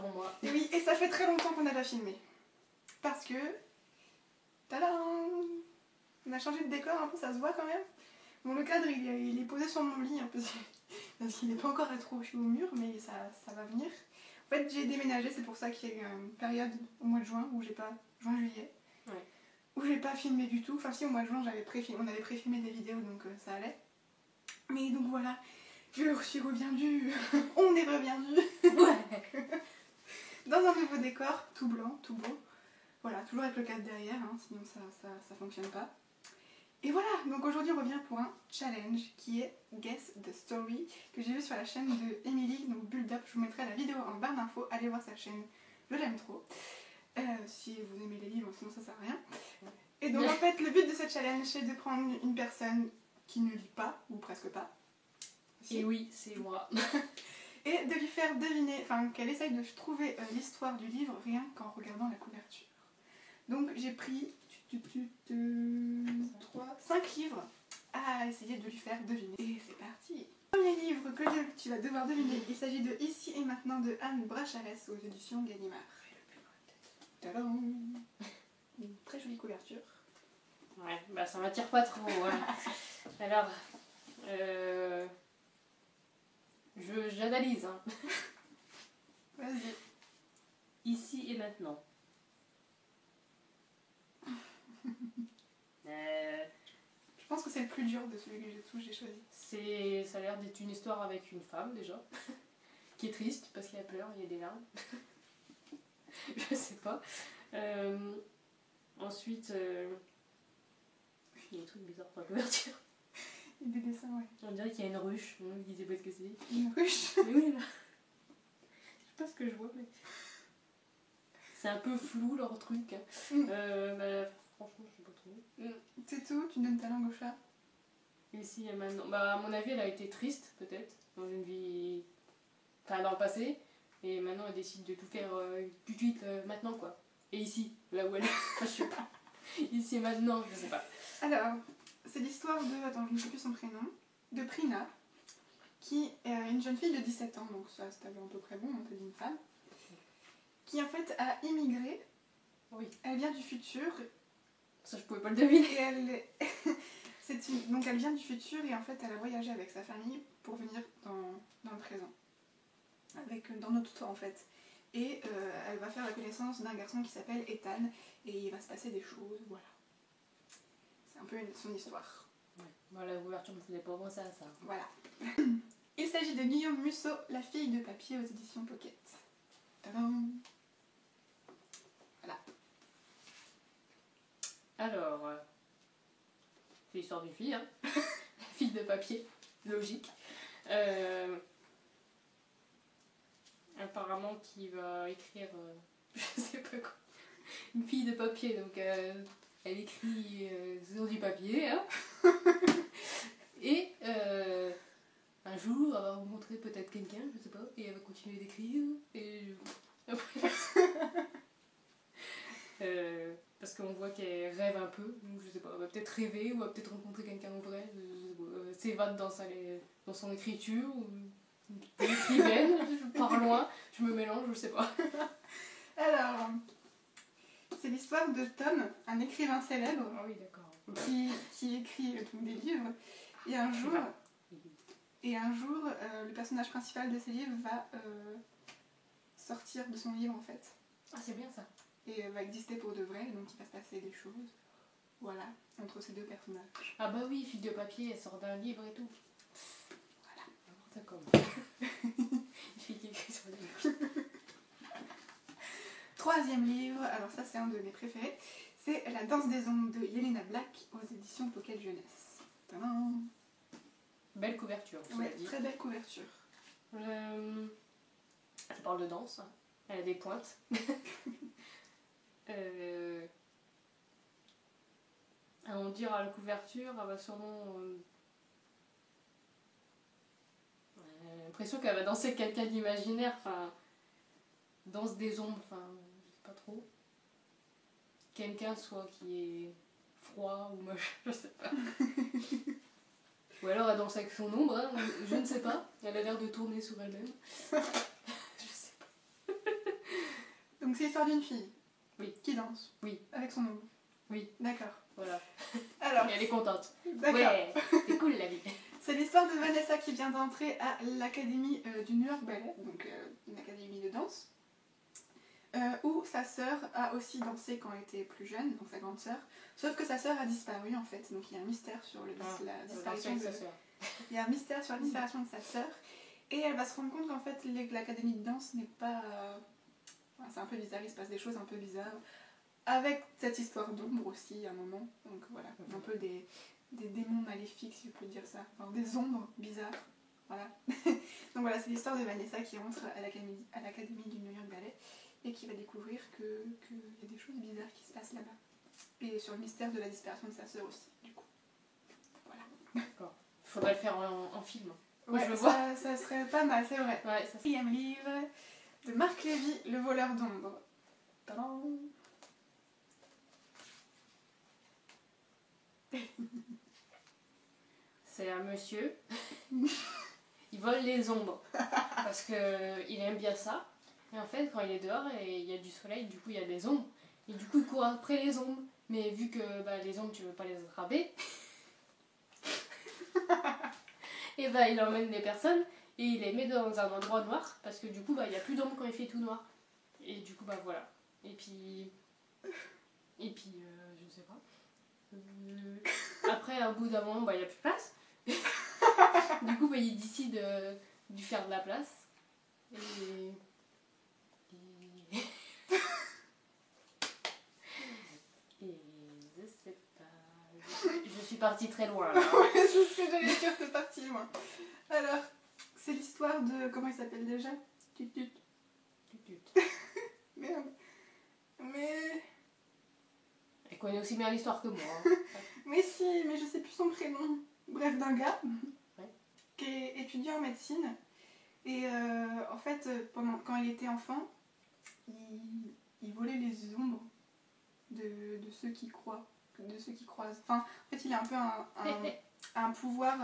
devant moi. Et oui, et ça fait très longtemps qu'on n'a pas filmé. Parce que... Tadam! On a changé de décor un peu, ça se voit quand même. Bon, le cadre, il est posé sur mon lit un peu, parce qu'il n'est pas encore accroché au mur, mais ça va venir. En fait, j'ai déménagé, c'est pour ça qu'il y a eu une période au mois de juin où j'ai pas... Juin-juillet. Ouais. Où j'ai pas filmé du tout. Enfin si, au mois de juin, on avait pré-filmé des vidéos, donc ça allait. Mais donc voilà, je suis reviendue. On est reviendu. Ouais. Dans un nouveau décor, tout blanc, tout beau. Voilà, toujours avec le cadre derrière, hein, sinon ça fonctionne pas. Et voilà, donc aujourd'hui on revient pour un challenge qui est Guess the Story, que j'ai vu sur la chaîne de Emily, donc Build Up. Je vous mettrai la vidéo en barre d'infos, allez voir sa chaîne, je l'aime trop. Si vous aimez les livres, sinon ça sert à rien. Et donc en fait, le but de ce challenge, c'est de prendre une personne qui ne lit pas, ou presque pas. Si. Et oui, c'est moi. Et de lui faire deviner, enfin qu'elle essaye de trouver l'histoire du livre rien qu'en regardant la couverture. Donc j'ai pris 5 livres à essayer de lui faire deviner. Et c'est parti. Premier livre que tu vas devoir deviner, il s'agit de Ici et maintenant de Anne Bracharès aux éditions Gallimard. Tadam! Une très jolie couverture. Ouais, bah ça m'attire pas trop. Ouais. Alors, j'analyse. Hein. Vas-y. Ici et maintenant. Je pense que c'est le plus dur de celui que j'ai choisi. Ça a l'air d'être une histoire avec une femme déjà, qui est triste parce qu'il y a pleure, il y a des larmes. Je sais pas. Ensuite, il y a des trucs bizarres sur la couverture. Il y a des dessins, ouais. On dirait qu'il y a une ruche, je ne sais pas ce que c'est. Une ruche? Mais oui, là. Je sais pas ce que je vois, mais. C'est un peu flou leur truc. Hein. Bah, franchement, je sais pas trop. C'est tout? Tu donnes ta langue au chat? Ici et maintenant. Bah, à mon avis, elle a été triste, peut-être, dans une vie. Enfin, dans le passé. Et maintenant, elle décide de tout faire tout de suite, maintenant, quoi. Et ici, là où elle est. Enfin, je sais pas. Ici et maintenant, je sais pas. Alors, c'est l'histoire de. Attends, je ne sais plus son prénom. De Prina, qui est une jeune fille de 17 ans, donc ça c'est à peu près bon, on peut dire une femme, qui en fait a immigré. Oui. Elle vient du futur. Ça, je pouvais pas le deviner. Et elle. Donc elle vient du futur et en fait elle a voyagé avec sa famille pour venir dans le présent. Dans notre temps en fait. Et elle va faire la connaissance d'un garçon qui s'appelle Ethan et il va se passer des choses, voilà. C'est un peu son histoire. Ouais. Voilà, l'ouverture me faisait pas penser à ça. Voilà. Il s'agit de Guillaume Musso, La fille de papier aux éditions Pocket. Tadam. Voilà. Alors, c'est l'histoire d'une fille, hein. Fille de papier, logique. Apparemment qui va écrire, je sais pas quoi, une fille de papier, donc elle écrit sur du papier, hein. Et un jour elle va rencontrer peut-être quelqu'un, je sais pas, et elle va continuer d'écrire, et après... parce qu'on voit qu'elle rêve un peu, donc je sais pas, elle va peut-être rêver, ou elle va peut-être rencontrer quelqu'un en vrai, s'évade dans son écriture, ou l'écrivaine, je pars loin, je me mélange, je sais pas. Alors, c'est l'histoire de Tom, un écrivain célèbre. Ah oui, d'accord. Qui écrit des livres, et un jour, le personnage principal de ces livres va sortir de son livre en fait. Ah, c'est bien ça. Et va exister pour de vrai, donc il va se passer des choses, voilà, entre ces deux personnages. Ah bah oui, fille de papier, elle sort d'un livre et tout. Voilà. N'importe quoi. Une fille qui écrit sur le livre. Troisième livre, alors ça c'est un de mes préférés, c'est La danse des ombres de Yelena Black aux éditions Pocket Jeunesse. Tadam. Belle couverture, tu Ouais, l'as dit. très belle couverture. Ça parle de danse, hein. Elle a des pointes. On dirait à la couverture, elle va sûrement... l'impression qu'elle va danser avec quelqu'un d'imaginaire, enfin... Danse des ombres, enfin... Je sais pas trop. Quelqu'un soit qui est froid ou moche, je sais pas. Ou alors elle danse avec son ombre, hein, je ne sais pas. Elle a l'air de tourner sur elle-même. Je sais pas. l'histoire d'une fille. Oui. Qui danse. Oui. Avec son ombre. Oui. D'accord. Voilà. Alors. Et elle est contente. D'accord. Ouais, c'est cool la vie. C'est l'histoire de Vanessa qui vient d'entrer à l'académie du New York Ballet, donc une académie de danse, où sa sœur a aussi dansé quand elle était plus jeune, donc sa grande sœur. Sauf que sa sœur a disparu en fait, donc il y a un mystère sur la disparition de sa sœur. Il y a un mystère sur la disparition de sa sœur, et elle va se rendre compte qu'en fait l'académie de danse n'est pas... Enfin, c'est un peu bizarre, il se passe des choses un peu bizarres, avec cette histoire d'ombre aussi à un moment, donc voilà, un peu des démons maléfiques si je peux dire ça, enfin des ombres bizarres, voilà. Donc voilà, c'est l'histoire de Vanessa qui entre à l'académie du New York Ballet et qui va découvrir qu'il y a des choses bizarres qui se passent là-bas. Et sur le mystère de la disparition de sa sœur aussi, du coup. Voilà. D'accord. Faudrait le faire en film. Ouais, je le vois. Ça serait pas mal, c'est vrai. Ouais, ça 4e livre de Marc Lévy, Le voleur d'ombre. Tadam. C'est un monsieur. Il vole les ombres. Parce qu'il aime bien ça. Et en fait, quand il est dehors et il y a du soleil, du coup, il y a des ombres. Et du coup, il court après les ombres. Mais vu que les ombres, tu veux pas les attraper, et il emmène des personnes et il les met dans un endroit noir. Parce que du coup, il n'y a plus d'ombre quand il fait tout noir. Et du coup, voilà. Et puis, je sais pas. Après, au bout d'un moment, il n'y a plus de place. Du coup, il décide de lui faire de la place. Et je sais pas. Je suis partie très loin là. Ouais, c'est ce que j'allais dire, t'es partie loin. Alors, c'est l'histoire de... Comment il s'appelle déjà? Tut. Merde. Mais... Elle connaît aussi bien l'histoire que moi. Mais si, mais je sais plus son prénom. Bref, d'un gars Ouais. qui est étudiant en médecine. Et en fait, quand il était enfant, il volait les ombres de ceux qui croient, de ceux qui croisent. Enfin, en fait, il a un peu un pouvoir...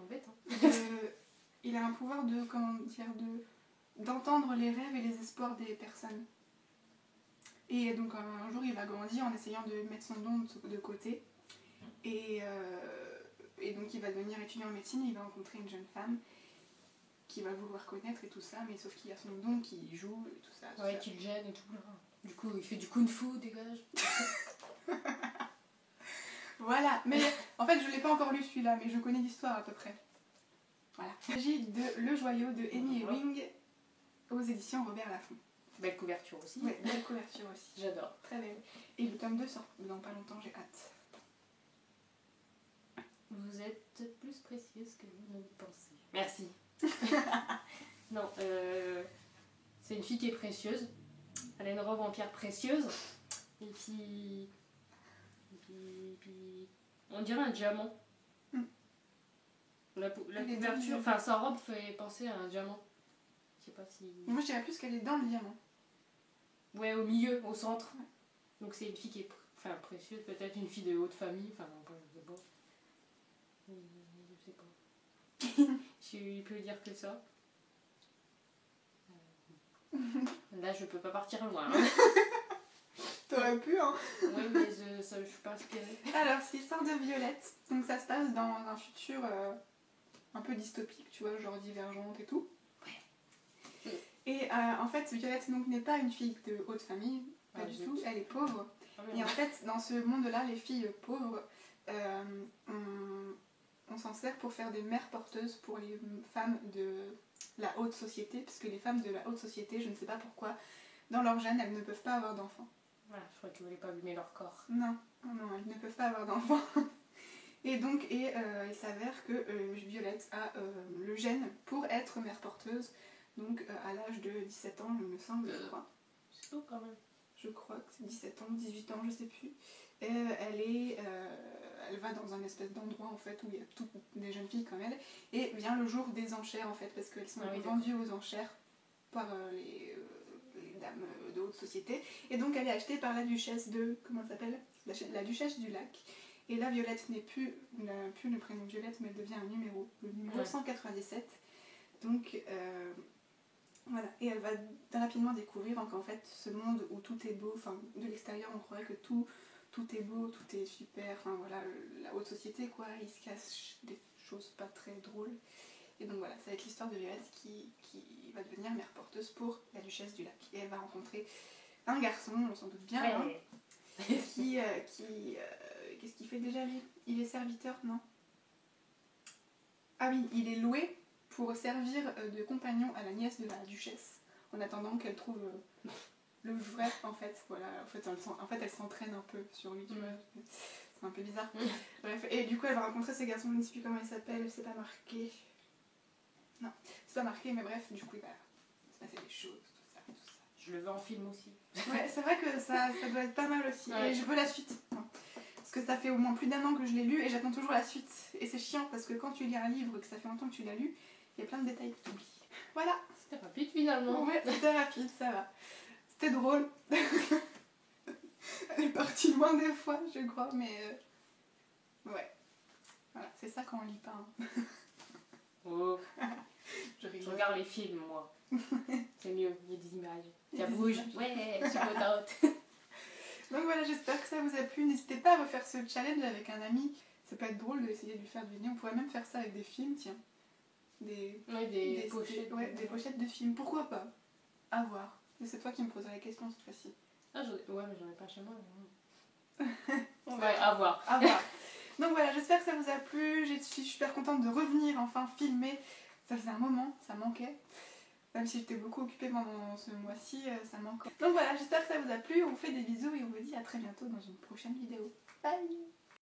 Bête, hein. il a un pouvoir de, comment dire, d'entendre les rêves et les espoirs des personnes. Et donc un jour il va grandir en essayant de mettre son don de côté. Et donc il va devenir étudiant en médecine, il va rencontrer une jeune femme qui va vouloir connaître et tout ça, mais sauf qu'il y a son don qui joue et tout ça. Ouais, qui le gêne et tout. Du coup, il fait du kung-fu, dégage. Voilà, mais en fait je l'ai pas encore lu celui-là, mais je connais l'histoire à peu près. Voilà. Il s'agit de Le Joyau de Amy Ewing aux éditions Robert Laffont. Belle couverture aussi. Ouais, belle couverture aussi. J'adore. Très belle. Et le tome 2 sort dans pas longtemps, j'ai hâte. Vous êtes plus précieuse que vous ne le pensez. Merci. Non, c'est une fille qui est précieuse. Elle a une robe en pierre précieuse. Et puis on dirait un diamant. La couverture, enfin sa robe fait penser à un diamant. Je sais pas si... Moi je dirais plus qu'elle est dans le diamant. Ouais, au milieu, au centre. Ouais. Donc c'est une fille qui est précieuse, peut-être une fille de haute famille, enfin non, je sais pas. Je sais pas. Je peux dire que ça. Là je peux pas partir loin. Hein. T'aurais pu, hein. Oui, mais je suis pas inspirée. Alors, c'est l'histoire de Violette. Donc ça se passe dans un futur un peu dystopique, tu vois, genre divergente et tout. Ouais. Et en fait, Violette donc n'est pas une fille de haute famille, pas du tout, elle est pauvre. Et en fait, dans ce monde-là, les filles pauvres, on s'en sert pour faire des mères porteuses pour les femmes de la haute société, parce que les femmes de la haute société, je ne sais pas pourquoi, dans leur gène, elles ne peuvent pas avoir d'enfants. Voilà, je crois qu'ils ne voulaient pas abîmer leur corps. Non, elles ne peuvent pas avoir d'enfants. Et donc, il s'avère que Violette a le gène pour être mère porteuse, donc à l'âge de 17 ans, il me semble, je crois. C'est tôt quand même. Je crois que c'est 17 ans, 18 ans, je sais plus. Et elle va dans un espèce d'endroit en fait où il y a toutes des jeunes filles comme elle. Et vient le jour des enchères en fait, parce qu'elles sont vendues aux enchères par les dames de haute société. Et donc elle est achetée par la duchesse de... Comment elle s'appelle ? La duchesse du lac. Et là, Violette n'a plus le prénom Violette, mais elle devient un numéro, le numéro 197. Donc, Voilà, et elle va rapidement découvrir qu'en fait, ce monde où tout est beau, enfin, de l'extérieur, on croirait que tout est beau, tout est super, enfin voilà, la haute société, quoi, il se cache des choses pas très drôles. Et donc voilà, ça va être l'histoire de Violette qui va devenir mère porteuse pour la duchesse du lac. Et elle va rencontrer un garçon, on s'en doute bien, hein, qu'est-ce qu'il fait déjà lui? Il est serviteur, non? Ah oui, il est loué pour servir de compagnon à la nièce de la duchesse, en attendant qu'elle trouve le vrai, en fait. Voilà, en fait elle s'entraîne un peu sur lui, tu vois. C'est un peu bizarre. Bref, et du coup elle va rencontrer ce garçon, je ne sais plus comment il s'appelle, c'est pas marqué. Non, c'est pas marqué, mais bref, du coup il va se passer des choses, tout ça. Je le veux en film aussi. Ouais, c'est vrai que ça doit être pas mal aussi. Ouais. Et je veux la suite. Parce que ça fait au moins plus d'1 an que je l'ai lu et j'attends toujours la suite. Et c'est chiant parce que quand tu lis un livre et que ça fait longtemps que tu l'as lu, il y a plein de détails que tu oublies. Voilà. C'était rapide finalement. Ouais, c'était rapide, ça va. C'était drôle. Elle est partie loin des fois, je crois, mais ouais. Voilà, c'est ça quand on lit pas. Hein. Oh. Je regarde les films, moi. C'est mieux, il y a des images. Ça bouge. Ouais, je suis contente. Donc voilà, j'espère que ça vous a plu. N'hésitez pas à refaire ce challenge avec un ami. Ça peut être drôle d'essayer de lui faire deviner. On pourrait même faire ça avec des films, tiens. Des pochettes. Ouais, des pochettes de films. Pourquoi pas? À voir. C'est toi qui me poseras la question cette fois-ci. Ah, ouais, mais j'en ai pas chez moi. Ouais, à voir. À voir. Donc voilà, j'espère que ça vous a plu. Je suis super contente de revenir enfin filmer. Ça faisait un moment, ça manquait. Même si j'étais beaucoup occupée pendant ce mois-ci, ça manque. Donc voilà, j'espère que ça vous a plu. On vous fait des bisous et on vous dit à très bientôt dans une prochaine vidéo. Bye!